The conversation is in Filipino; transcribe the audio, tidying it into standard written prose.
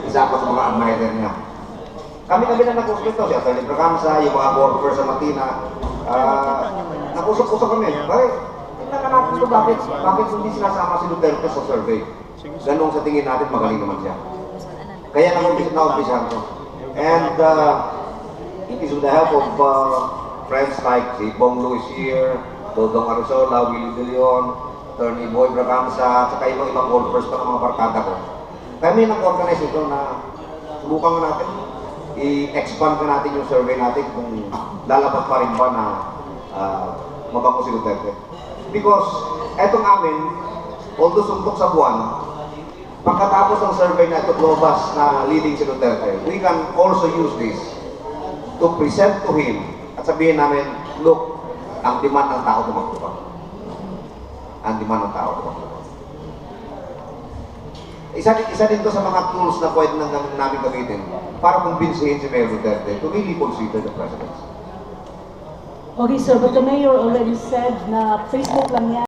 isa ako sa mga admirer niya. Kami na nag-usap ito, si Atty. Braganza, yung mga workers sa Matina, nag-usap-usap kami. Bakit? Tingnan ka natin ito, bakit hindi sinasama si Duterte sa survey? Ganun sa tingin natin, magaling naman siya. Kaya na-umpisahan ko. And it is with the help of friends like si Bong Luis here, Dodong Arizola, Willie De Leon, Atty. Boy Braganza, at saka ibang workers pa ng mga barkada ko. Kami nag-organize ito na subukan natin, i-expand natin yung survey natin kung lalabas pa rin ba na mabango si Duterte. Because etong amin, although suntok sa buwan, pagkatapos ng survey na ito lumabas na leading si Duterte, we can also use this to present to him at sabihin namin, look, ang demand ng tao tumakbo pa. Ang demand ng tao tumakbo pa. Isa din to sa mga tools na pwede namin gamitin para kumbinsihin si Mayor Duterte to really consider the presidency. Okay, sir, but the mayor already said na Facebook lang yan.